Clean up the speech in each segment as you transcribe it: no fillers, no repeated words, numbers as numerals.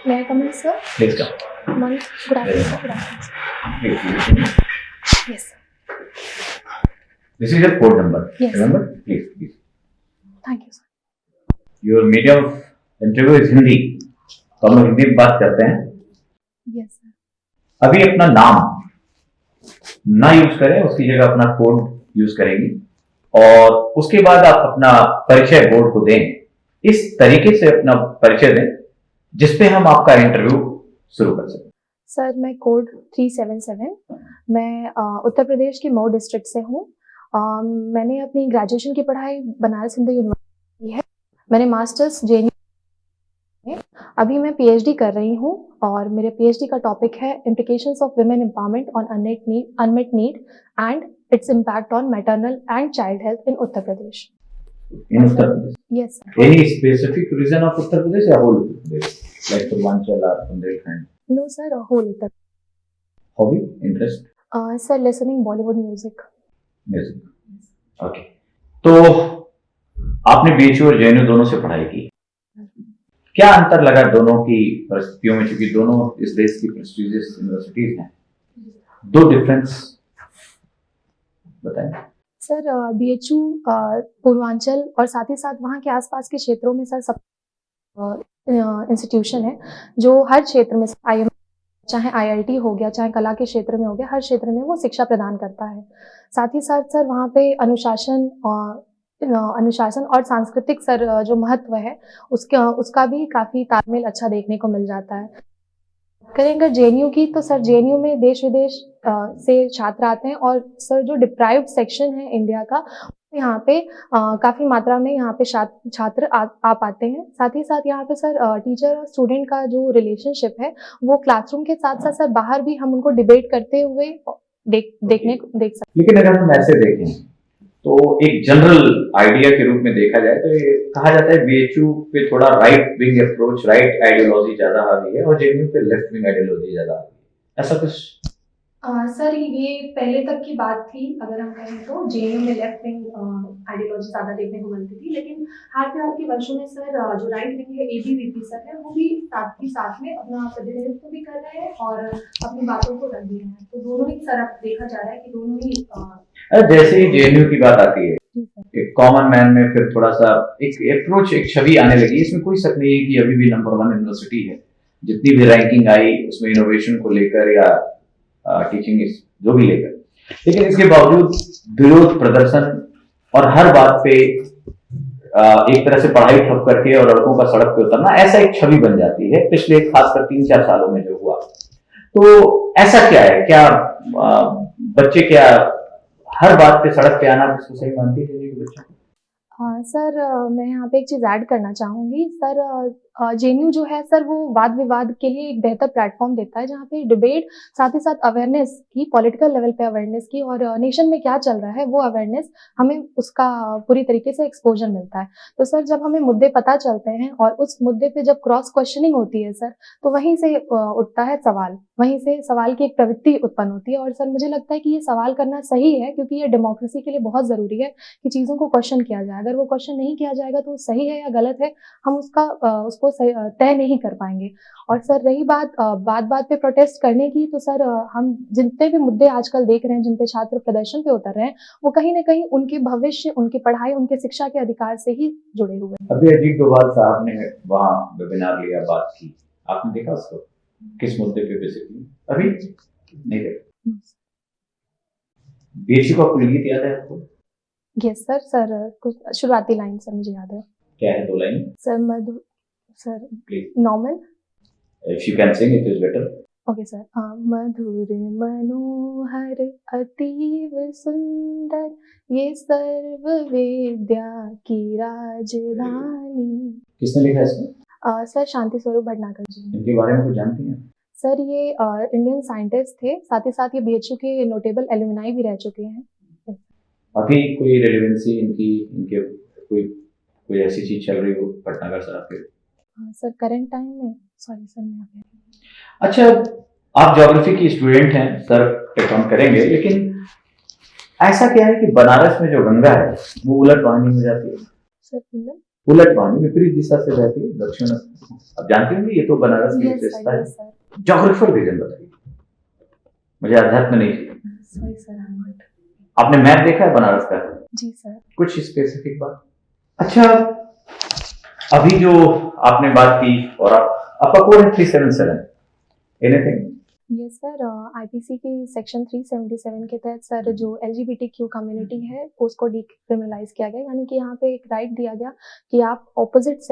May I come in, sir? Please come. Morning. Good afternoon, sir. Good afternoon, sir. Please. Yes, sir. This is your code number. Yes. Remember? Please. Thank you, sir. Your medium of interview is Hindi, तो हम लोग हिंदी में बात करते हैं। Yes, sir. अभी अपना नाम ना यूज करें, उसकी जगह अपना कोड यूज करेंगी और उसके बाद आप अपना परिचय बोर्ड को दें। इस तरीके से अपना परिचय दें जिसपे हम आपका इंटरव्यू शुरू कर सकें। सर, मैं कोड 377, मैं उत्तर प्रदेश के मऊ डिस्ट्रिक्ट से हूँ। मैंने अपनी ग्रेजुएशन की पढ़ाई बनारस हिंदू यूनिवर्सिटी की है। मैंने मास्टर्स JNU में, अभी मैं PhD कर रही हूँ और मेरे PhD का टॉपिक है implications of women empowerment on unmet need and its impact on maternal and child health in Uttar Pradesh. In Uttar Pradesh. Yes, sir. Any specific region of Uttar Pradesh or whole Uttar Pradesh, like Purvanchal or Bundelkhand? No, sir, whole Uttar. Hobby, interest, sir, listening Bollywood music. music. Okay. तो आपने BHU और JNU दोनों से पढ़ाई की। क्या अंतर लगा दोनों की परिस्थितियों में, क्योंकि दोनों इस देश की प्रेस्टिजियस यूनिवर्सिटीज हैं? दो डिफरेंस बताएं। सर, BHU पूर्वांचल और साथ ही साथ वहाँ के आसपास के क्षेत्रों में सर सब इंस्टीट्यूशन है जो हर क्षेत्र में IIM, चाहे IIT हो गया, चाहे कला के क्षेत्र में हो गया, हर क्षेत्र में वो शिक्षा प्रदान करता है। साथ ही साथ सर वहाँ पे अनुशासन और सांस्कृतिक सर जो महत्व है उसका भी काफ़ी तालमेल अच्छा देखने को मिल जाता है। करें अगर JNU की, तो सर JNU में देश विदेश से छात्र आते हैं और सर जो डिप्राइव्ड सेक्शन है इंडिया का, यहाँ पे काफ़ी मात्रा में यहाँ पे छात्र आ पाते हैं। साथ ही साथ यहाँ पे सर टीचर और स्टूडेंट का जो रिलेशनशिप है वो क्लासरूम के साथ साथ सर बाहर भी हम उनको डिबेट करते हुए देख सकते हैं। लेकिन अगर हम ऐसे देखें तो एक जनरल आइडिया के रूप में देखा जाए तो ये कहा जाता है BHU पे थोड़ा right wing approach, right ideology ज्यादा हावी है और JNU पे लेफ्ट विंग आइडियोलॉजी ज्यादा हावी है, ऐसा कुछ? सर, ये पहले तक की बात थी। अगर हम कहें तो JNU में लेफ्ट विंग आइडियोलॉजी ज़्यादा देखने को मिलती थी, लेकिन हाल फिलहाल के वर्षों में सर जो राइट विंग है ABVP सर है, वो भी साथ में अपना प्रतिनिधित्व भी कर रहे हैं और अपनी बातों को रख भी रहे हैं। तो दोनों ही तरफ देखा जा रहा है कि दोनों ही जैसे ही JNU की बात आती है, एक कॉमन मैन में फिर थोड़ा सा एक अप्रोच, एक छवि आने लगी। इसमें कोई शक नहीं है कि अभी भी नंबर 1 यूनिवर्सिटी है। जितनी भी रैंकिंग आई उसमें इनोवेशन को लेकर या टीचिंग जो भी लेकर, लेकिन इसके बावजूद विरोध प्रदर्शन और हर बात पे एक तरह से पढ़ाई ठप करके और लड़कों का सड़क पे उतरना, ऐसा एक छवि बन जाती है पिछले खासकर 3-4 सालों में जो हुआ। तो ऐसा क्या है, क्या बच्चे क्या हर बात पे सड़क पे आना इसको सही मानती है के बच्चों? सर, मैं यहाँ पे एक चीज़ ऐड करना चाहूँगी। सर, JNU जो है सर वो वाद विवाद के लिए एक बेहतर प्लेटफॉर्म देता है, जहाँ पे डिबेट साथ ही साथ अवेयरनेस की, पॉलिटिकल लेवल पे अवेयरनेस की और नेशन में क्या चल रहा है वो अवेयरनेस, हमें उसका पूरी तरीके से एक्सपोजर मिलता है। तो सर जब हमें मुद्दे पता चलते हैं और उस मुद्दे पे जब क्रॉस क्वेश्चनिंग होती है सर, तो वहीं से उठता है सवाल, वहीं से सवाल की एक प्रवृत्ति उत्पन्न होती है। और सर मुझे लगता है कि ये सवाल करना सही है, क्योंकि ये डेमोक्रेसी के लिए बहुत ज़रूरी है कि चीज़ों को क्वेश्चन किया जाए। अगर वो क्वेश्चन नहीं किया जाएगा तो सही है या गलत है, हम उसको तय नहीं कर पाएंगे। और सर रही बात बात पे प्रोटेस्ट करने की, तो सर हम जितने भी मुद्दे आजकल देख रहे हैं जिन पे छात्र प्रदर्शन पे उतर रहे हैं, वो कहीं ना कहीं उनके भविष्य, उनकी पढ़ाई, उनके शिक्षा के अधिकार से ही जुड़े हुए हैं। अभी अजीत डोभाल साहब ने वहाँ वेबिनार लिया, बात की, आपने देखा उसको? किस मुद्दे पे बेसिकली? अभी नहीं देखा। BHU का कुल गीत याद है आपको? यस सर, कुछ शुरुआती लाइन सर मुझे याद है। क्या है 2 line? Sir sir please normal, if you can sing it is better. Okay sir. मधुर मनोहर अतीव सुंदर, ये सर्व विद्या की राजधानी। किसने लिखा इसमें? सर शांति स्वरूप भटनागर जी। इनके बारे में कुछ जानती हैं? सर ये इंडियन साइंटिस्ट थे, साथ ही साथ ये BHU के नोटेबल एलुमनाई भी रह चुके हैं। अभी कोई रेलेवेंसी इनके कोई ऐसी चीज चल रही हो भटनागर साहब के? सर करंट टाइम में, सॉरी सर मैं अच्छा, आप ज्योग्राफी की स्टूडेंट हैं, सर पे काम करेंगे, लेकिन ऐसा क्या है कि बनारस में जो गंगा है वो उलट वाहिनी हो जाती है? सर उलट वाणी विपरीत दिशा से बहती है दक्षिण। अब जानते होंगे ये तो बनारस की यस विशेषता सर, है। Yes sir. ज्योग्राफर रीजन बताइए, मुझे अध्यात्म नहीं चाहिए। Sorry sir, I am not. आपने मैप देखा है बनारस का? जी सर। कुछ स्पेसिफिक बात। अच्छा, अभी जो आपने बात की और आपका कोड है 377, एनीथिंग? यस सर, आईपीसी की सेक्शन 377 के तहत सर जो एलजीबीटीक्यू कम्युनिटी है उसको डिक्रिमिनलाइज किया गया, यानी कि यहाँ पे एक राइट दिया गया कि आप opposite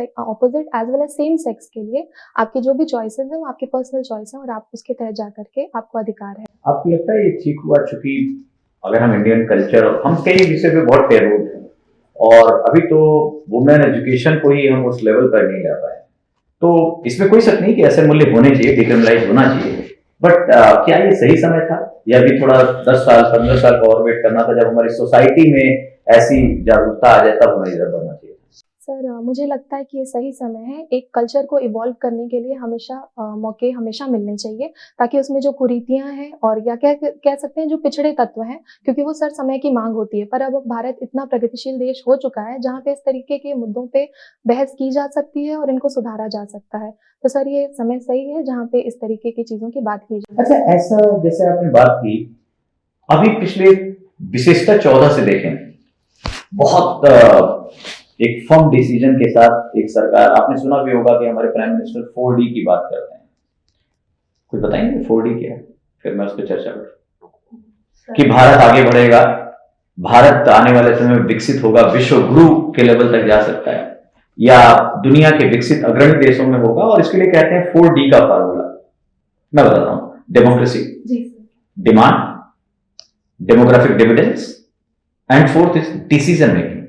as well as same sex के लिए आपकी जो भी चॉइसेस है वो आपकी पर्सनल चॉइस है और आप उसके तहत जा करके आपको अधिकार है। आपको लगता है ये ठीक हुआ? चूंकि अगर हम इंडियन कल्चर, हम कई विषय पे बहुत टेरोड हैं और अभी तो वुमेन एजुकेशन को ही हम उस लेवल पर नहीं ला पाए, तो इसमें कोई शक नहीं कि ऐसे मूल्य होने चाहिए, डिक्रिमिनलाइज होना चाहिए। बट क्या ये सही समय था या अभी थोड़ा 10 साल 15 साल का और वेट करना था जब हमारी सोसाइटी में ऐसी जागरूकता आ जाए तब हमें इधर बढ़ना चाहिए? सर मुझे लगता है कि ये सही समय है। एक कल्चर को इवॉल्व करने के लिए हमेशा मौके हमेशा मिलने चाहिए ताकि उसमें जो कुरीतियाँ हैं और या कह सकते हैं जो पिछड़े तत्व हैं, क्योंकि वो सर समय की मांग होती है। पर अब भारत इतना प्रगतिशील देश हो चुका है जहाँ पे इस तरीके के मुद्दों पे बहस की जा सकती है और इनको सुधारा जा सकता है। तो सर ये समय सही है जहाँ पे इस तरीके की चीज़ों की बात की जाए। अच्छा, ऐसा जैसे आपने बात की, अभी पिछले विशेषता 14 से देखें, बहुत एक फर्म डिसीजन के साथ एक सरकार, आपने सुना भी होगा कि हमारे प्राइम मिनिस्टर 4D की बात करते हैं। कुछ बताएंगे 4D क्या है? फिर मैं उस पर चर्चा करूँ कि भारत आगे बढ़ेगा, भारत आने वाले समय में विकसित होगा, विश्व गुरु के लेवल तक जा सकता है या दुनिया के विकसित अग्रणी देशों में होगा, और इसके लिए कहते हैं 4D का फार्मूला। मैं बताता हूं, democracy, demand, demographic dividends and fourth is decision making.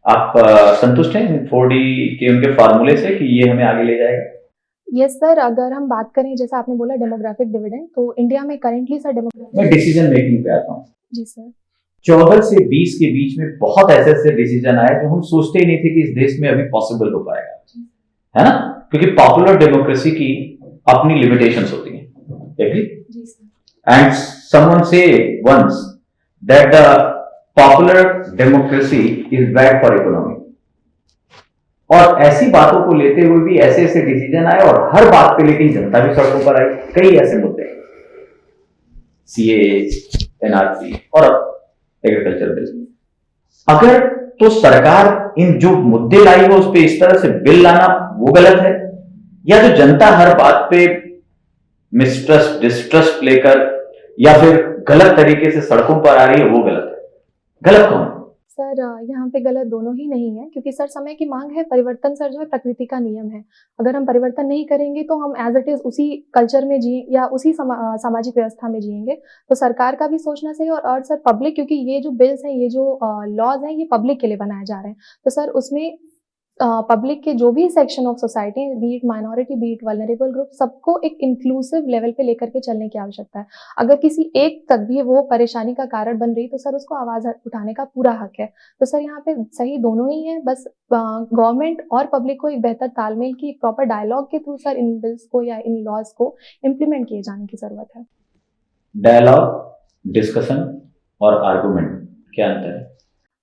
आप संतुष्ट हैं 4D के उनके फार्मूले से कि ये हमें आगे ले जाएगा? यस सर, अगर हम बात करें जैसा आपने बोला डेमोग्राफिक डिविडेंड, तो इंडिया में करेंटली सर मैं डिसीजन मेकिंग पे आता हूँ। जी सर। 14 से 20 के बीच में बहुत ऐसे डिसीजन आए जो हम सोचते ही नहीं थे कि इस देश में अभी पॉसिबल हो पाएगा, है ना? क्योंकि पॉपुलर डेमोक्रेसी की अपनी लिमिटेशंस होती हैं, agree? And someone say once that the popular democracy is bad for economy. और ऐसी बातों को लेते हुए भी ऐसे ऐसे डिसीजन आए और हर बात पे लेकिन जनता भी सड़कों पर आई। कई ऐसे मुद्दे, सीए, एनआरसी और एग्रीकल्चर बिल। अगर तो सरकार इन जो मुद्दे लाई हो उस पे इस तरह से बिल लाना वो गलत है, या जो जनता हर बात पे मिसट्रस्ट डिस्ट्रस्ट लेकर या फिर गलत तरीके से सड़कों पर आ रही है वो गलत है? गलत कौन? सर यहाँ पे गलत दोनों ही नहीं है, क्योंकि सर समय की मांग है, परिवर्तन सर जो है प्रकृति का नियम है। अगर हम परिवर्तन नहीं करेंगे तो हम एज इट इज उसी कल्चर में जिए या उसी सामाजिक व्यवस्था में जिएंगे। तो सरकार का भी सोचना चाहिए और सर पब्लिक, क्योंकि ये जो बिल्स हैं, ये जो लॉज हैं, ये पब्लिक के लिए बनाए जा रहे हैं। तो सर उसमें पब्लिक के जो भी section of society, B it minority, B it vulnerable group, सबको एक इंक्लूसिव लेवल पे लेकर के चलने की आवश्यकता है। अगर किसी एक तक भी वो परेशानी का कारण बन रही तो सर उसको आवाज उठाने का पूरा हक है। तो सर यहाँ पे सही दोनों ही है, बस गवर्नमेंट और पब्लिक को एक बेहतर तालमेल की प्रॉपर डायलॉग के थ्रू सर इन बिल्स को या इन लॉज को इम्प्लीमेंट किए जाने की जरूरत है। डायलॉग, डिस्कशन और आर्गुमेंट, क्या अंतर है?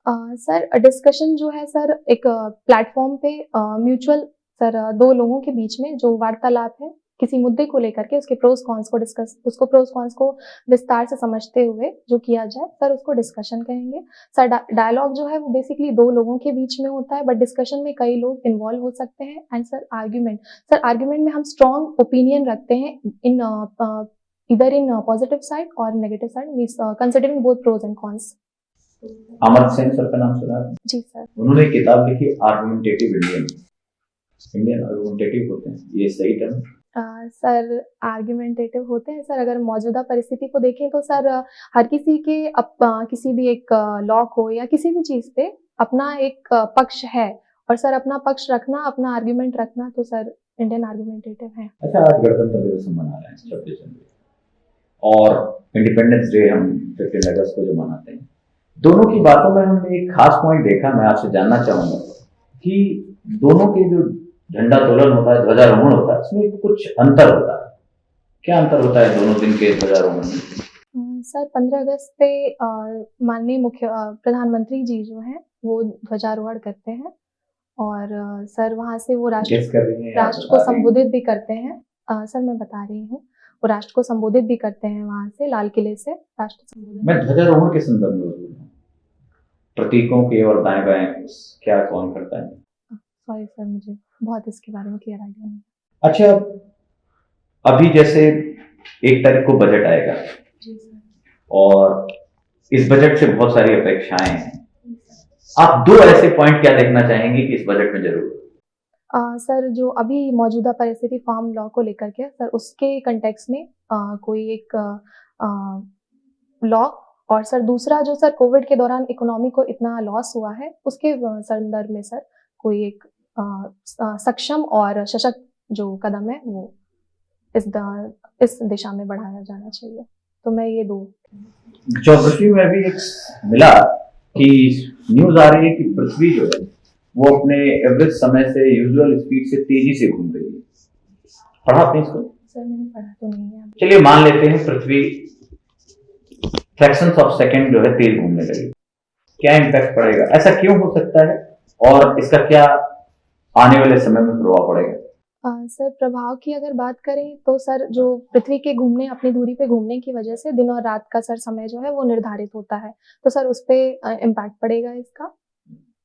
सर डिस्कशन जो है सर एक प्लेटफॉर्म पे म्यूचुअल सर दो लोगों के बीच में जो वार्तालाप है किसी मुद्दे को लेकर के, उसके प्रोस कॉन्स को डिस्कस, उसको प्रोस कॉन्स को विस्तार से समझते हुए जो किया जाए सर उसको डिस्कशन कहेंगे। सर डायलॉग जो है वो बेसिकली दो लोगों के बीच में होता है, बट डिस्कशन में कई लोग इन्वॉल्व हो सकते हैं। एंड सर आर्ग्यूमेंट में हम स्ट्रॉन्ग ओपिनियन रखते हैं इन इधर इन पॉजिटिव साइड और negative side, means considering both pros and cons. Amar Sen sir का नाम सुना है? जी सर। उन्होंने एक किताब लिखी आर्गुमेंटेटिव इंडियन आर्गुमेंटेटिव होते हैं, ये सही टर्म? सर आर्ग्यूमेंटेटिव होते हैं सर, अगर मौजूदा परिस्थिति को देखें तो सर हर किसी के किसी भी एक लॉ को या किसी भी चीज पे अपना एक पक्ष है, और सर अपना पक्ष रखना, अपना आर्ग्यूमेंट रखना तो सर इंडियन आर्ग्यूमेंटेटिव है। अच्छा, आज गणतंत्र दिवस हम मना रहे हैं 26 जनवरी, और इंडिपेंडेंस डे हम 15 अगस्त को जो मनाते हैं। दोनों की बातों में हमने एक खास पॉइंट देखा, मैं आपसे जानना चाहूंगा कि दोनों के जो झंडा तोलन होता है, ध्वजारोहण होता है, उसमें कुछ अंतर होता है। क्या अंतर होता है दोनों दिन के ध्वजारोहण में? सर 15 अगस्त पे माननीय प्रधानमंत्री जी जो हैं वो ध्वजारोहण करते हैं, और सर वहाँ से वो गेस कर रही हैं, राष्ट्र को संबोधित भी करते हैं। सर मैं बता रही हूँ, वो राष्ट्र को संबोधित भी करते हैं वहाँ से, लाल किले से राष्ट्र संबोधित। मैं ध्वजारोहण के संदर्भ में बोल रहा हूँ, प्रतीकों के और दाएं बाएं क्या कौन करता है? सॉरी सर, मुझे बहुत इसके बारे में क्लियर आइडिया नहीं। अच्छा, अभी जैसे 1 तारीख को बजट आएगा जी सर। और इस बजट से बहुत सारी अपेक्षाएं हैं, आप 2 ऐसे पॉइंट क्या देखना चाहेंगे कि इस बजट में जरूर? सर जो अभी मौजूदा परिस्थिति फार्म लॉ को लेकर के सर, उसके कंटेक्स्ट में कोई एक लॉ, और सर दूसरा जो सर कोविड के दौरान इकोनॉमी को इतना लॉस हुआ है उसके संदर्भ में सर कोई एक सक्षम और सशक्त जो कदम है वो इस दिशा में बढ़ाया जाना चाहिए। तो मैं ये 2। ज्योग्राफी में भी एक मिला कि न्यूज आ रही है कि पृथ्वी जो है वो अपने एवरेज समय से यूजुअल स्पीड से तेजी से घूम रही है। पढ़ा आपने इसको? सर मैंने पढ़ा तो नहीं है। चलिए मान लेते हैं पृथ्वी फ्रैक्शंस ऑफ सेकंड जो है तेज घूमने लगी, क्या इम्पैक्ट पड़ेगा? ऐसा क्यों हो सकता है और इसका क्या आने वाले समय में प्रभाव पड़ेगा? सर प्रभाव की अगर बात करें तो सर जो पृथ्वी के घूमने अपनी दूरी पे घूमने की वजह से दिन और रात का सर समय जो है वो निर्धारित होता है, तो सर उस पर इम्पैक्ट पड़ेगा इसका।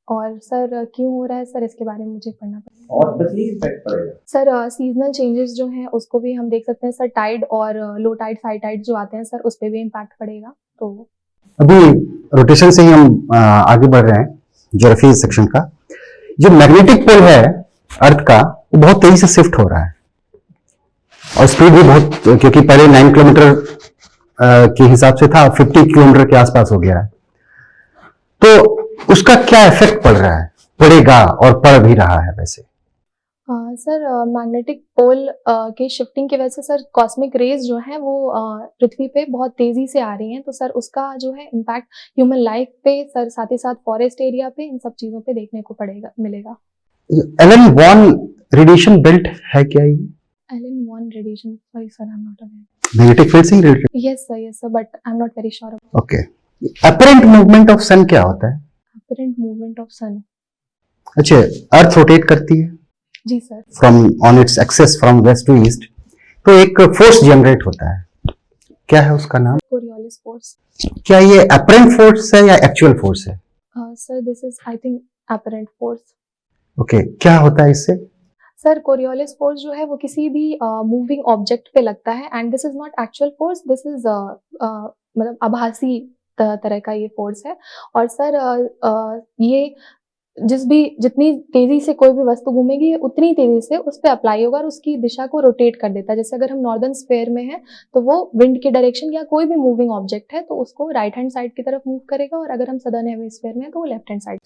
और सर क्यों हो रहा है सर, इसके बारे में मुझे पढ़ना पड़ेगा। और बस ये इम्पैक्ट पड़ेगा सर सीजनल चेंजेस जो हैं उसको भी हम देख सकते हैं सर, टाइड और लो टाइड हाई टाइड जो आते हैं सर उस पर भी इम्पैक्ट पड़ेगा। तो अभी रोटेशन से ही हम आगे बढ़ रहे हैं ज्योग्राफी सेक्शन का। जो मैग्नेटिक पोल है अर्थ का वो बहुत तेजी से शिफ्ट हो रहा है और स्पीड भी बहुत, क्योंकि पहले 9 किलोमीटर के हिसाब से था, 50 किलोमीटर के आसपास हो गया है। तो उसका क्या इफेक्ट पड़ रहा है, पड़ेगा और पड़ भी रहा है वैसे? सर मैग्नेटिक पोल के शिफ्टिंग की वजह से सर कॉस्मिक रेज जो है वो पृथ्वी पे बहुत तेजी से आ रही हैं, तो सर उसका जो है इम्पैक्ट ह्यूमन लाइफ पे सर, साथ ही साथ फॉरेस्ट एरिया पे, इन सब चीजों पे देखने को मिलेगा। एलन वॉन रेडिएशन बेल्ट है क्या ये? Allen Van radiation, sorry sir, I am not aware. Magnetic field से related? Yes sir, but I am not very sure. Okay. Apparent movement of sun क्या होता है? अपरेंट मूवमेंट ऑफ सन, अच्छा, अर्थ rotate करती है जी sir, from on its axis from west to east, तो एक फोर्स जनरेट होता है, क्या है उसका नाम? Coriolis force. क्या ये अपरेंट फोर्स है या एक्चुअल फोर्स है? Sir this is I think apparent force. Okay, क्या होता है इससे? सर कोरियोलिस फोर्स जो है वो किसी भी मूविंग ऑब्जेक्ट पे लगता है, and this is not actual force, this is मतलब आभासी तरह का ये फोर्स है। और सर ये जितनी तेजी से कोई भी वस्तु घूमेगी उतनी तेजी से उस पर अप्लाई होगा और उसकी दिशा को रोटेट कर देता है। जैसे अगर हम नॉर्दर्न स्फीयर में हैं तो वो विंड की डायरेक्शन या कोई भी मूविंग ऑब्जेक्ट है तो उसको राइट हैंड साइड की तरफ मूव करेगा, और अगर हम सदर्न हेमिस्फीयर में हैं तो वो लेफ्ट हैंड साइड।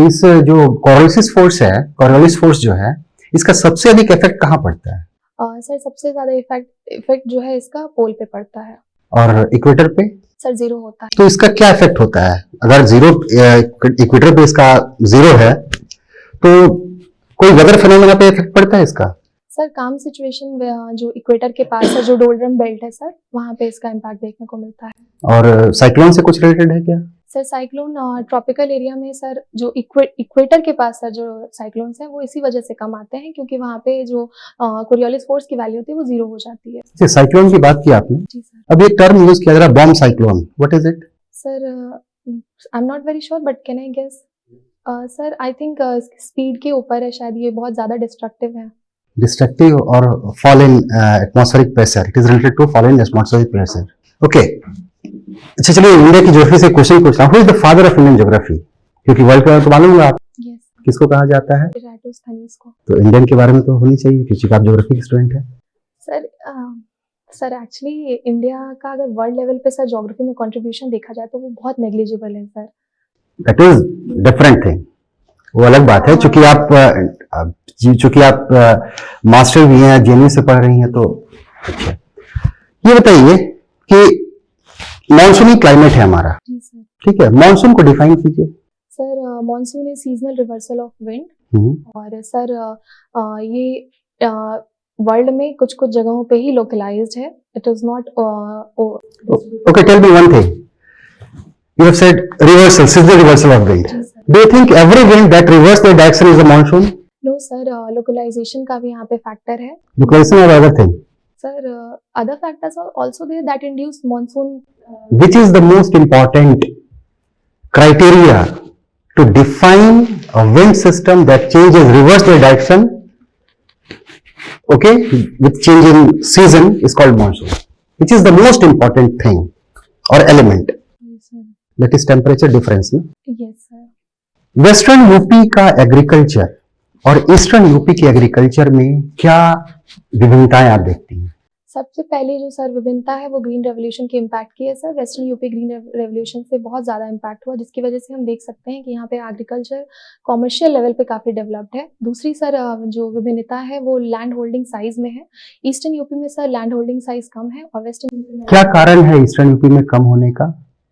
इस जो कोरियोलिस फोर्स है, कोरियोलिस फोर्स जो है, इसका सबसे अधिक इफेक्ट कहाँ पड़ता है? सर सबसे ज्यादा इफेक्ट जो है इसका पोल पे पड़ता है। और इक्वेटर पे? सर 0 होता है। तो इसका क्या इफेक्ट होता है? अगर 0 इक्वेटर पे इसका 0 है तो कोई वेदर फिनोमेना पे इफेक्ट पड़ता है इसका? सर काम सिचुएशन जो इक्वेटर के पास है, जो डोल्ड्रम बेल्ट है सर, वहाँ पे इसका इम्पैक्ट देखने को मिलता है। और साइक्लोन से कुछ रिलेटेड है क्या? सर साइक्लोन ट्रॉपिकल एरिया में सर जो इक्वेटर के पास सर जो साइक्लोन्स हैं वो इसी वजह से कम आते हैं, क्योंकि वहाँ पे जो कोरियोलिस फोर्स की वैल्यू होती है वो 0 हो जाती है। साइक्लोन की बात की आपने, जी सर। अब एक टर्म यूज किया जा रहा है, bomb cyclone, what is it? Sir I am not very sure, but can I guess? Sir I think speed के ऊपर है शायद, ये बहुत ज्यादा डिस्ट्रक्टिव है। डिस्ट्रक्टिव और fall in atmospheric pressure, it is related to fall in atmospheric pressure. Okay, अच्छा चलिए इंडिया की ज्योग्राफी से क्वेश्चन पूछता हूँ, who is the father of Indian geography? क्योंकि वर्ल्ड का तो मालूम है आप, यस, किसको कहा जाता है? एराटोस्थेनीज को। तो इंडियन के बारे में तो होनी चाहिए क्योंकि आप ज्योग्राफी के स्टूडेंट हैं। सर एक्चुअली इंडिया का अगर वर्ल्ड लेवल पे सर ज्योग्राफी में कंट्रीब्यूशन देखा जाए तो वो बहुत नेग्लिजिबल है sir. That is different thing, वो अलग बात है। चूंकि आप मास्टर भी हैं, जेएनयू से पढ़ रही हैं, तो अच्छा ये बताइए कि मॉनसूनी क्लाइमेट है हमारा, जी सर। ठीक है, मॉनसून को डिफाइन कीजिए। Sir monsoon is seasonal reversal of wind, और सर ये वर्ल्ड में कुछ जगहों पे ही लोकलाइज्ड है, it is not. Okay, tell me one thing, you have said reversal, seasonal reversal of wind, Do you think every wind that reverses the direction is a monsoon? No sir, localisation का भी यहाँ पे factor है Localization or other thing? Sir. Other factors are also there that induce monsoon. Which is the most important criteria to define a wind system that changes reverse the direction, okay, with change in season is called monsoon. Which is the most important thing or element? That is temperature difference. No? Yes sir. Western UP का agriculture और eastern UP के agriculture में क्या विभिन्नताएं आप देखती हैं? सबसे पहले जो सर विभिन्नता है वो ग्रीन रेवोल्यूशन के इम्पैक्ट की है sir. Western UP green revolution से बहुत ज़्यादा इम्पैक्ट हुआ, जिसकी वजह से हम देख सकते हैं कि यहाँ पे एग्रीकल्चर कॉमर्शियल लेवल पे काफ़ी डेवलप्ड है. दूसरी सर जो विभिन्नता है वो लैंड होल्डिंग साइज में है. ईस्टर्न यूपी में सर लैंड होल्डिंग साइज कम है और वेस्टर्न यूपी में क्या कारण है ईस्टर्न यूपी में कम होने का?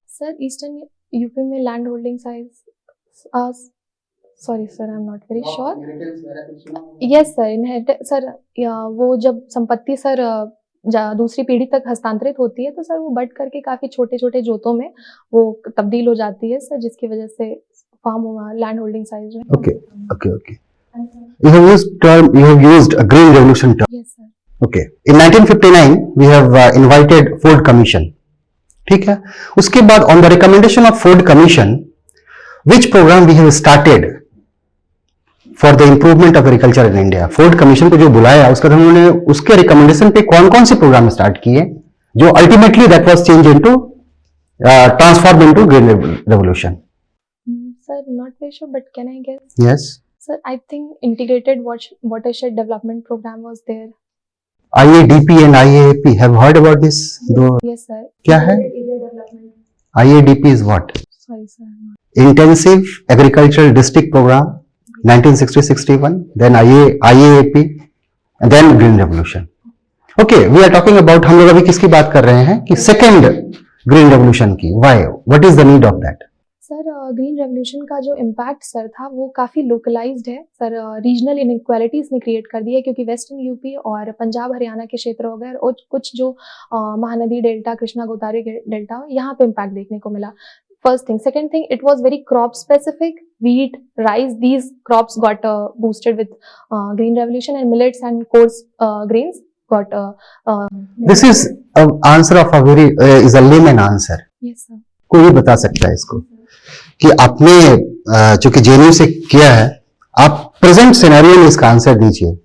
सर ईस्टर्न यूपी में land holding size, sorry sir, I am not very sure. Yes sir, inherit sir, वो जब संपत्ति सर दूसरी पीढ़ी तक हस्तांतरित होती है तो सर वो बढ़ करके काफी छोटे छोटे जोतों में वो तब्दील हो जाती है सर, जिसकी वजह से फार्म लैंड होल्डिंग साइज जो है. Okay, okay, okay. You have used a green revolution term. Yes sir. Okay. In 1959 we have invited Ford Commission. ठीक है. उसके बाद on the recommendation of Ford Commission, which program we have started for the improvement of agriculture in India? Ford Commission को जो बुलाया उसका उन्होंने उसके रिकमेंडेशन पे कौन कौन से प्रोग्राम स्टार्ट किए जो ultimately that was change into transform into green revolution? Sir not very sure but can I guess? Yes. Sir I think integrated watershed development programme was there. IADP and IAAP, have heard about this? Yes sir. क्या है? IADP is what? Sorry sir. Intensive Agricultural District Program 1960-61, then IAAP, and then Green Revolution. Okay, we are talking about, हम लोग अभी किसकी बात कर रहे हैं कि सेकेंड ग्रीन रेवोल्यूशन की. Why? What is the need of that? Sir green revolution का जो इम्पैक्ट सर था वो काफ़ी लोकलाइज्ड है सर. रीजनल इनइक्वालिटीज़ ने क्रिएट कर दी है क्योंकि वेस्टर्न यूपी और पंजाब हरियाणा के क्षेत्र हो गए और कुछ जो महानदी डेल्टा, कृष्णा गोदावरी डेल्टा, यहाँ पे इम्पैक्ट देखने को मिला. First thing. Second thing, it was very crop specific. Wheat, rice, these crops got boosted with green revolution, and millets and coarse grains got. This is an answer of a very is a layman answer. Yes sir. कोई बता सकता है इसको कि आपने जो कि JNU से किया है, आप प्रेजेंट सिनेरियो में इसका आंसर दीजिए.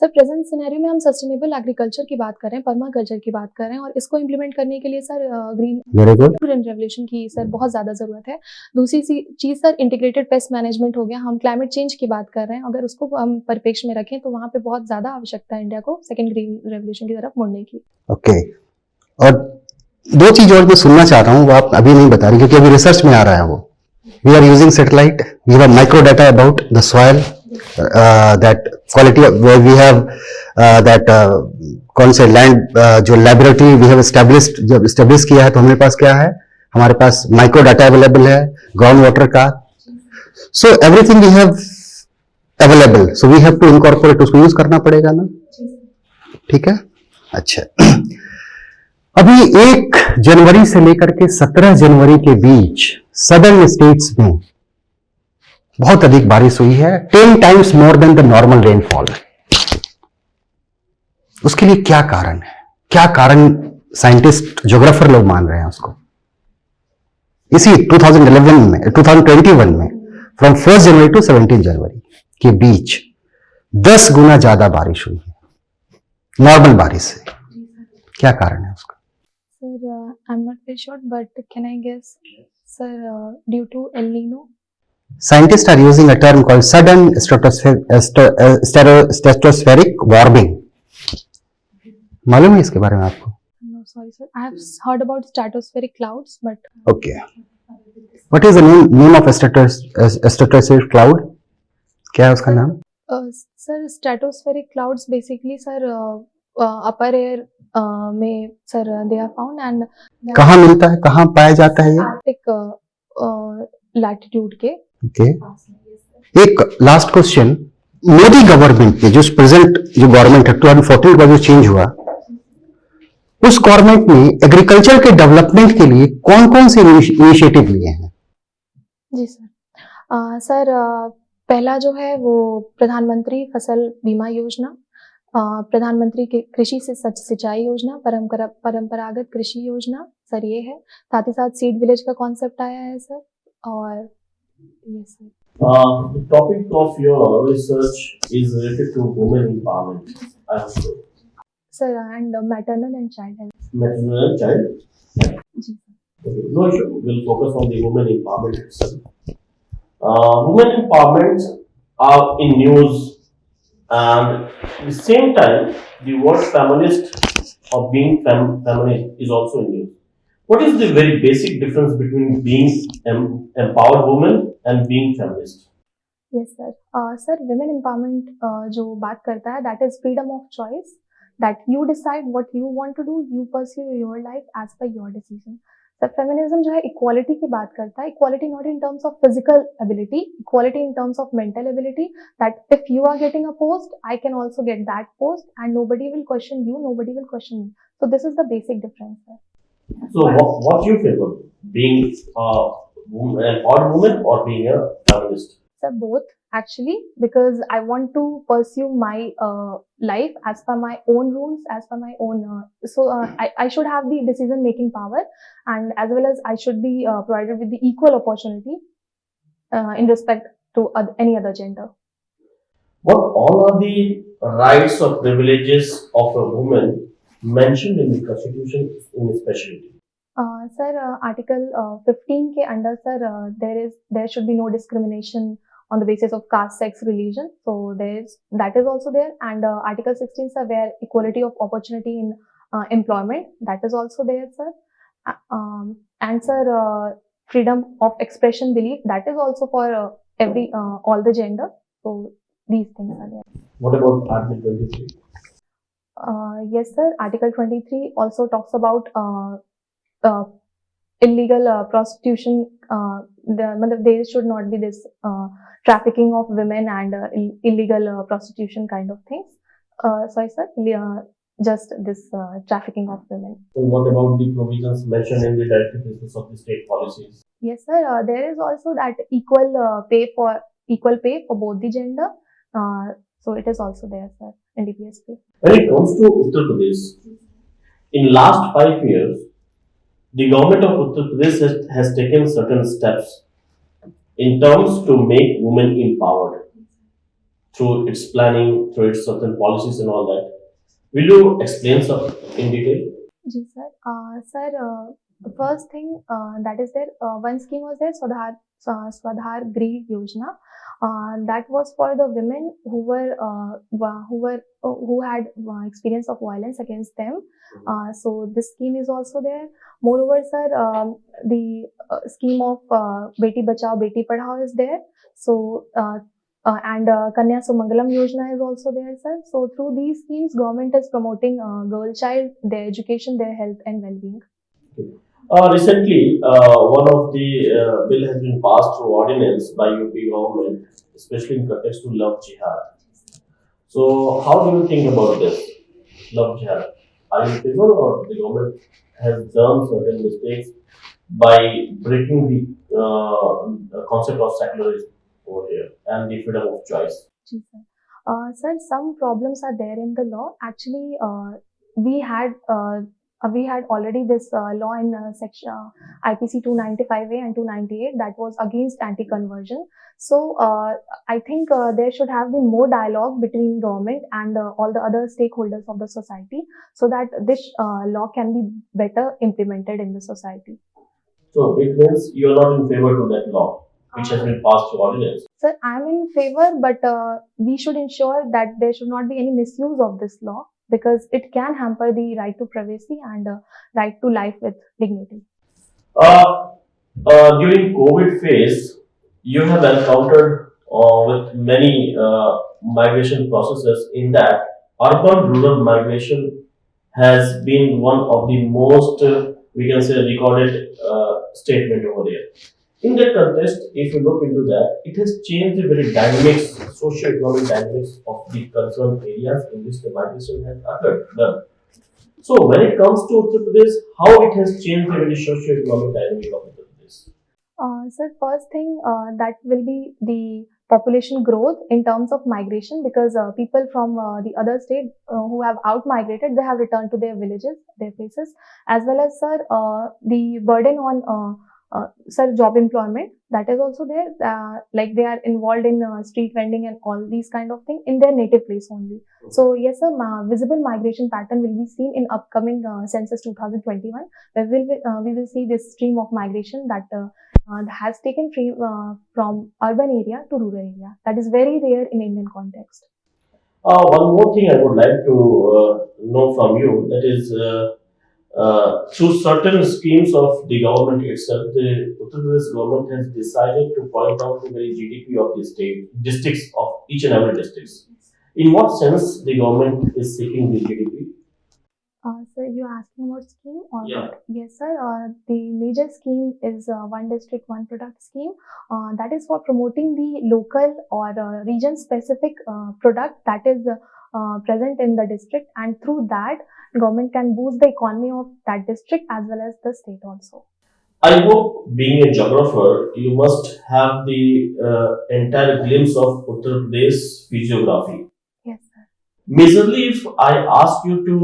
सर प्रेजेंट सिनेरियो में हम सस्टेनेबल एग्रीकल्चर की बात कर रहे हैं, पर्माकल्चर की बात कर रहे हैं और इसको इम्प्लीमेंट करने के लिए सर ग्रीन रेवोल्यूशन की सर बहुत ज़्यादा ज़रूरत है. दूसरी चीज़ सर इंटीग्रेटेड पेस्ट मैनेजमेंट हो गया. हम क्लाइमेट चेंज की बात कर रहे हैं, अगर उसको हम परिप्रेक्ष्य में रखें तो वहाँ पे बहुत ज़्यादा आवश्यकता है इंडिया को सेकेंड ग्रीन रेवोल्यूशन की तरफ मुड़ने की. ओके. और दो चीज और मैं सुनना चाहता हूँ, वो आप अभी नहीं बता रही क्योंकि अभी रिसर्च में आ रहा है वो. We are using satellite, we have micro data about the soil, that quality of where we have that कौन से लैंड जो लेबोरेटरी वी हैव एस्टेब्लिश्ड, जब एस्टेब्लिश किया है तो हमारे पास क्या है, हमारे पास माइक्रो डाटा अवेलेबल है ग्राउंड वाटर का. So everything we have available, so we have to incorporate, उसको यूज करना पड़ेगा ना. ठीक है. अच्छा, अभी 1 जनवरी से लेकर के 17 जनवरी के बीच सदर्न स्टेट्स में बहुत अधिक बारिश हुई है, 10 times more than the normal rainfall. उसके लिए क्या कारण है? क्या कारण साइंटिस्ट, ज्योग्राफर लोग मान रहे हैं उसको? इसी 2021 में फ्रॉम 1 जनवरी टू 17 जनवरी के बीच 10 गुना ज्यादा बारिश हुई है नॉर्मल बारिश से. क्या कारण है उसका? Sir I am not very sure but can I guess sir due to El Nino. Scientists are using a term called sudden stratospheric warming. मालूम है इसके बारे में आपको? No, sorry sir. I have heard about stratospheric clouds, but. Okay. What is the name of a stratospheric cloud? क्या है उसका नाम? Sir, stratospheric clouds basically sir upper air में sir they are found and. कहाँ मिलता है? कहाँ पाया जाता है ये? Arctic latitude के. ओके. एक लास्ट क्वेश्चन, मोदी गवर्नमेंट के जो प्रेजेंट जो गवर्नमेंट है 2014 का जो चेंज हुआ, उस गवर्नमेंट ने एग्रीकल्चर के डेवलपमेंट के लिए कौन कौन से इनिशिएटिव लिए हैं? जी सर, सर पहला जो है वो प्रधानमंत्री फसल बीमा योजना, प्रधानमंत्री कृषि से सिंचाई योजना, परंपरागत कृषि योजना, सर ये है। साथ ही साथ सीड विलेज का कॉन्सेप्ट आया है सर, और ये sir. The topic of your research is related to women empowerment, I am sure. Sir and maternal and child health. Maternal and child. जी sir. Okay, no issue. We'll focus on the women empowerment itself. Women empowerment are in news, and at the same time, the word feminist or being feminist is also in news. What is the very basic difference between being empowered woman and being feminist? Yes sir. Sir women empowerment जो बात करता है that is freedom of choice, that you decide what you want to do, you pursue your life as per your decision. Sir feminism जो है equality की बात करता है, equality not in terms of physical ability, equality in terms of mental ability, that if you are getting a post I can also get that post and nobody will question you, nobody will question me. So this is the basic difference sir. So, what you favor, being an empowered woman or being a feminist? Sir, both actually, because I want to pursue my life as per my own rules, as per my own. I should have the decision making power, and as well as I should be provided with the equal opportunity in respect to any other gender. What all are the rights or privileges of a woman mentioned in the Constitution in specialty? Sir, Article 15 के under sir there should be no discrimination on the basis of caste, sex, religion. So that is also there, and Article 16 sir, where equality of opportunity in employment, that is also there sir. And sir, freedom of expression, belief, that is also for all the gender. So these things are there. What about Article 23? Yes sir, Article 23 also talks about illegal prostitution. There should not be this trafficking of women and illegal prostitution kind of things. Sorry sir, just this trafficking of women. And what about the provisions mentioned in the directive basis of the state policies? Yes sir, there is also that equal pay for both the gender. So it is also there sir in DPSP. When it comes to Uttar Pradesh, in last 5 years, the government of Uttar Pradesh has taken certain steps in terms to make women empowered through its planning, through its certain policies and all that. Will you explain some in detail? जी sir. Sir the first thing that is there, one scheme was there, Swadhar Grih Yojana. That was for the women who had experience of violence against them. So this scheme is also there. Moreover, sir, the scheme of Beti Bachao Beti Padhao is there. So and Kanya Sumangalam Yojana is also there, sir. So through these schemes, government is promoting girl child, their education, their health and well-being. Okay. Recently, one of the bill has been passed through ordinance by UP government, especially in context to love jihad. So, how do you think about this love jihad? Are you in favor, or the government has done certain mistakes by breaking the concept of secularism over here and the freedom of choice? जी sir. Sir some problems are there in the law. Actually, we had already this law in section IPC 295A and 298 that was against anti-conversion. So I think there should have been more dialogue between government and all the other stakeholders of the society, so that this law can be better implemented in the society. So it means you are not in favor to that law which has been passed through ordinance. Sir, I am in favor, but we should ensure that there should not be any misuse of this law, because it can hamper the right to privacy and right to life with dignity. During COVID phase, you have encountered with many migration processes. In that, urban-rural migration has been one of the most, we can say, recorded statement over there. In that context, if you look into that, it has changed the very dynamics, socio-economic dynamics of the concerned areas in which the migration has occurred. So, when it comes to Uttar Pradesh, how it has changed the very socio-economic dynamic of Uttar Pradesh? Sir, first thing that will be the population growth in terms of migration, because people from the other state who have out migrated, they have returned to their villages, their places, as well as, sir, the burden on sir, job employment, that is also there. Like they are involved in street vending and all these kind of thing in their native place only. So yes, sir, visible migration pattern will be seen in upcoming census 2021, where we will see this stream of migration that has taken from urban area to rural area. That is very rare in Indian context. One more thing I would like to know from you, that is, through certain schemes of the government itself, the Uttar Pradesh government has decided to point out the very GDP of the state, districts of each and every districts. In what sense the government is seeking the GDP? Sir, you asking about scheme or Yeah. what? Yes, sir. The major scheme is One District, One Product scheme. That is for promoting the local or region-specific product that is present in the district, and through that, government can boost the economy of that district as well as the state also. I hope, being a geographer, you must have the entire glimpse of Uttar Pradesh physiography. Yes, sir. Majorly, if I ask you to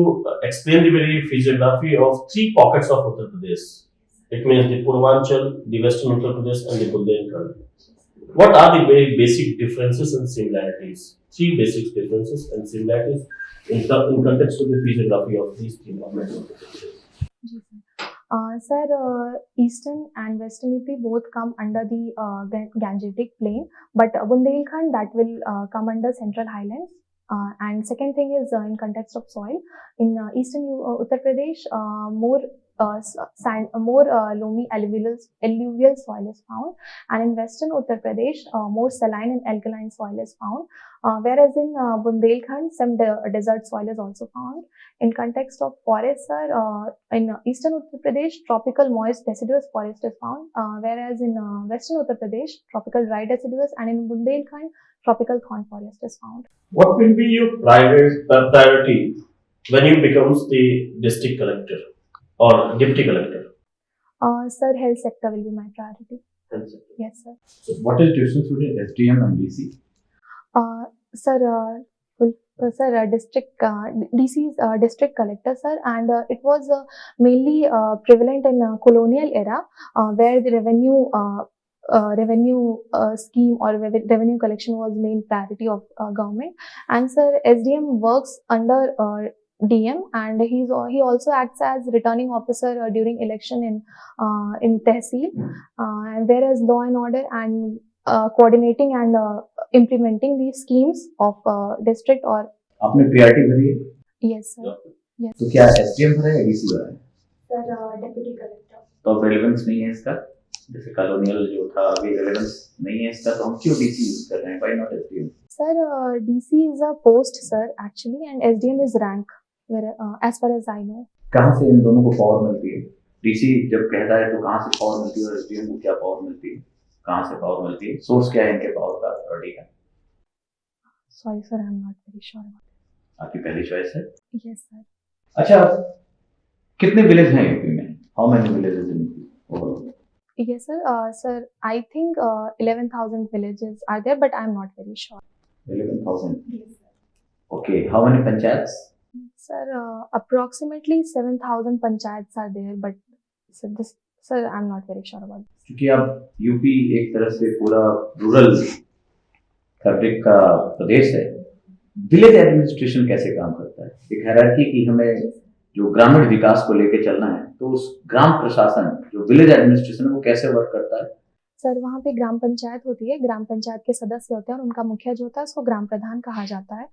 explain the very physiography of three pockets of Uttar Pradesh, it means the Purvanchal, the Western Uttar Pradesh, and the Bundelkhand. What are the very basic differences and similarities? Three basic differences and similarities in context of the physiography of these three pockets of Uttar Pradesh. जी sir, sir, eastern and western UP both come under the Gangetic plain, but Bundelkhand that will come under Central Highlands. And second thing is in context of soil, in eastern Uttar Pradesh, more loamy alluvial soil is found, and in western Uttar Pradesh, more saline and alkaline soil is found, whereas in Bundelkhand, some desert soil is also found. In context of forest, sir, in eastern Uttar Pradesh, tropical moist deciduous forest is found, whereas in western Uttar Pradesh, tropical dry deciduous, and in Bundelkhand, tropical thorn forest is found. What will be your priority when you becomes the district collector or deputy collector? Sir, health sector will be my priority. Health sector. Yes, sir. So what is difference between SDM and DC? Sir, district DC is district collector, sir, and it was mainly prevalent in colonial era, where the revenue scheme or revenue collection was main priority of government. And sir, SDM works under DM, and he also acts as returning officer during election in Tehsil, whereas law and order and coordinating and implementing these schemes of district or. आपने priority भरी है? Yes, sir. Yes. तो क्या SDM भरा है या DC भरा है? Sir, deputy collector. तो अब रेलेवेंस नहीं है इसका, जैसे कॉलोनियल जो था अभी रेलेवेंस नहीं है इसका, तो हम क्यों DC यूज कर रहे हैं? Why not SDM? Sir, DC is a post, sir, actually, and SDM is rank, as far as I know. कहाँ से इन दोनों को पावर मिलती है? DC जब कहता है तो कहाँ से पावर मिलती है और SDM को क्या पावर मिलती है? कहाँ से पावर मिलती है? सोर्स क्या है इनके पावर का, अथॉरिटी का? Sorry, sir, I'm not very sure about it. आपकी पहली चॉइस है? Yes, sir. अच्छा, कितने विलेज हैं यूपी में? How many villages in UP overall? Yes, sir. Sir, I think 11,000 villages are there, but I'm not very sure. 11,000. Yes, sir. Okay, how many panchayats? Sir, approximately 7,000 panchayats are there, but sir, I'm not very sure about this. क्योंकि अब UP एक तरह से पूरा rural fabric का प्रदेश है, village administration कैसे काम करता है? एक हायरार्की की हमें जो ग्रामीण विकास को लेके चलना है, तो उस ग्राम प्रशासन जो विलेज एडमिनिस्ट्रेशन है वो कैसे वर्क करता है? सर, वहाँ पे ग्राम पंचायत होती है, ग्राम पंचायत के सदस्य होते हैं और उनका मुखिया जो होता है उसको ग्राम प्रधान कहा जाता है।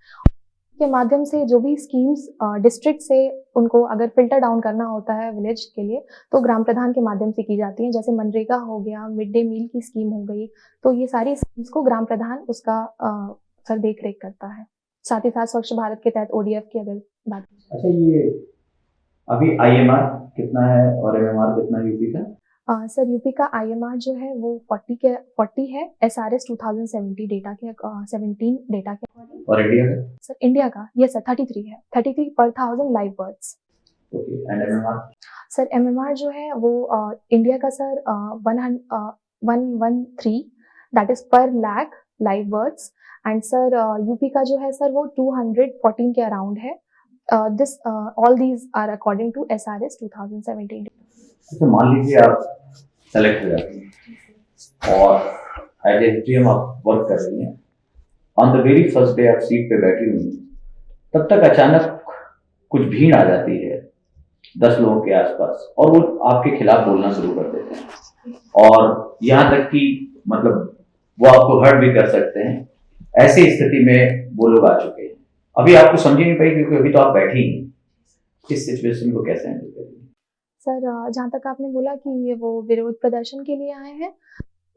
के माध्यम से जो भी स्कीम्स डिस्ट्रिक्ट से उनको अगर फिल्टर डाउन करना होता है विलेज के लिए, तो ग्राम प्रधान के माध्यम से की जाती है। जैसे मनरेगा हो गया, मिड डे मील की स्कीम हो गई, तो ये सारी स्कीम्स को ग्राम प्रधान उसका सर देख रेख करता है। साथ ही साथ स्वच्छ भारत के तहत ODF की अगर बात। अच्छा, ये अभी IMR कितना है और MMR कितना है यूपी का? सर, यूपी का IMR जो है वो 40 है, SRS 2017 डेटा के 17 डेटा के अकॉर्डिंग। और इंडिया का? सर, इंडिया का ये सर 33 है, 33 पर 1000 live birds. Okay, and MMR? Sir, MMR जो है वो इंडिया का sir 113 that is per lakh live birds and sir UP का जो है सर वो 214 के अराउंड है. This all these are according to SRS 2017. तो मान लीजिए आप सेलेक्ट हो जाती हैं और एज एसडीएम आप वर्क कर रही हैं, on the very first day आप सीट पे बैठी हुई हैं, तब तक अचानक कुछ भीड़ आ जाती है 10 लोगों के आसपास और वो आपके खिलाफ बोलना शुरू कर देते हैं और यहाँ तक कि मतलब वो आपको हर्ट भी कर सकते हैं. ऐसी स्थिति में वो लोग आ चुके हैं. अभी आपको समझ नहीं पाई क्योंकि अभी तो आप बैठी हैं. इस सिचुएशन को कैसे हैंडल करेंगे? सर जहाँ तक आपने बोला कि ये वो विरोध प्रदर्शन के लिए आए हैं,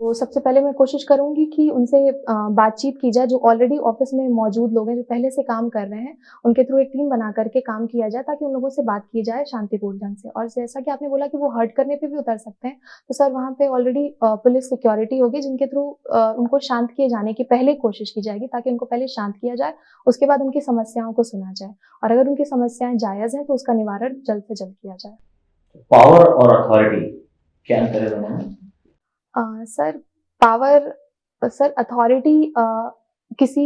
तो सबसे पहले मैं कोशिश करूंगी कि उनसे बातचीत की जाए. जो ऑलरेडी ऑफिस में मौजूद लोग हैं, जो पहले से काम कर रहे हैं, उनके थ्रू एक टीम बना करके काम किया जाए ताकि उन लोगों से बात की जाए शांतिपूर्ण ढंग से. और जैसा कि आपने बोला कि वो हर्ट करने पे भी उतर सकते हैं, तो सर वहाँ पे ऑलरेडी पुलिस सिक्योरिटी होगी जिनके थ्रू उनको शांत किए जाने की पहले कोशिश की जाएगी ताकि उनको पहले शांत किया जाए, उसके बाद उनकी समस्याओं को सुना जाए और अगर उनकी समस्याएं जायज़ हैं तो उसका निवारण जल्द से जल्द किया जाए. पावर और अथॉरिटी क्या अंतर है दोनों में? सर पावर, सर अथॉरिटी किसी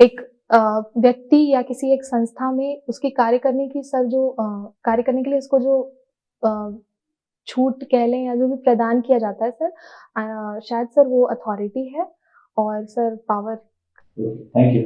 एक व्यक्ति या किसी एक संस्था में उसकी कार्य करने की सर जो कार्य करने के लिए उसको जो छूट कह लें या जो भी प्रदान किया जाता है सर, शायद सर वो अथॉरिटी है. और सर पावर. Thank you.